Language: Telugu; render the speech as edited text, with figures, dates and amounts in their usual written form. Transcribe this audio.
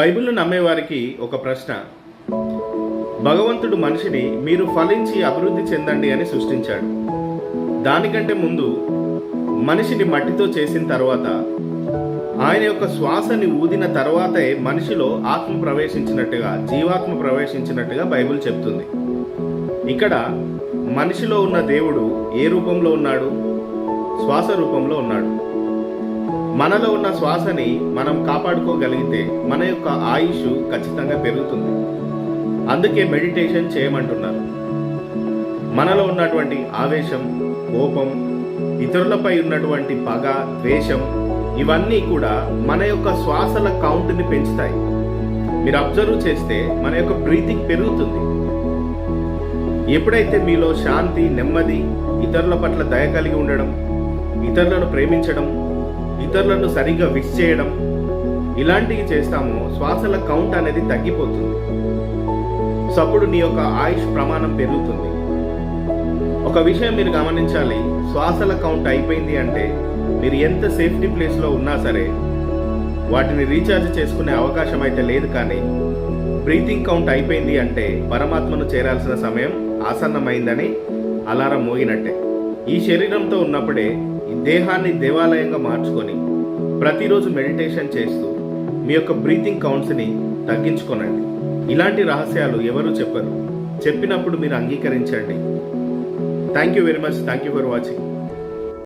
బైబిల్ను నమ్మేవారికి ఒక ప్రశ్న. భగవంతుడు మనిషిని మీరు ఫలించి అభివృద్ధి చెందండి అని సృష్టించాడు. దానికంటే ముందు మనిషిని మట్టితో చేసిన తర్వాత ఆయన యొక్క శ్వాసని ఊదిన తర్వాతే మనిషిలో ఆత్మ ప్రవేశించినట్టుగా, జీవాత్మ ప్రవేశించినట్టుగా బైబిల్ చెప్తుంది. ఇక్కడ మనిషిలో ఉన్న దేవుడు ఏ రూపంలో ఉన్నాడు? శ్వాస రూపంలో ఉన్నాడు. మనలో ఉన్న శ్వాసని మనం కాపాడుకోగలిగితే మన యొక్క ఆయుష్ ఖచ్చితంగా పెరుగుతుంది. అందుకే మెడిటేషన్ చేయమంటున్నారు. మనలో ఉన్నటువంటి ఆవేశం, కోపం, ఇతరులపై ఉన్నటువంటి పగ, ద్వేషం, ఇవన్నీ కూడా మన యొక్క శ్వాసల కౌంట్ని పెంచుతాయి. మీరు అబ్జర్వ్ చేస్తే మన యొక్క బ్రీతింగ్ పెరుగుతుంది. ఎప్పుడైతే మీలో శాంతి, నెమ్మది, ఇతరుల పట్ల దయ కలిగి ఉండడం, ఇతరులను ప్రేమించడం, ఇతరులను సరిగ్గా విష్ చేయడం, ఇలాంటివి చేస్తామో శ్వాసల కౌంట్ అనేది తగ్గిపోతుంది. సో అప్పుడు నీ యొక్క ఆయుష్ ప్రమాణం పెరుగుతుంది. ఒక విషయం మీరు గమనించాలి, శ్వాసల కౌంట్ అయిపోయింది అంటే మీరు ఎంత సేఫ్టీ ప్లేస్లో ఉన్నా సరే వాటిని రీఛార్జ్ చేసుకునే అవకాశం అయితే లేదు. కానీ బ్రీతింగ్ కౌంట్ అయిపోయింది అంటే పరమాత్మను చేరాల్సిన సమయం ఆసన్నమైందని అలారం మోగినట్టే. ఈ శరీరంతో ఉన్నప్పుడే ఈ దేహాన్ని దేవాలయంగా మార్చుకొని ప్రతిరోజు మెడిటేషన్ చేస్తూ మీ యొక్క బ్రీతింగ్ కౌంట్స్ని తగ్గించుకోనండి. ఇలాంటి రహస్యాలు ఎవరు చెప్పరు. చెప్పినప్పుడు మీరు అంగీకరించండి. Thank you very much. Thank you for watching.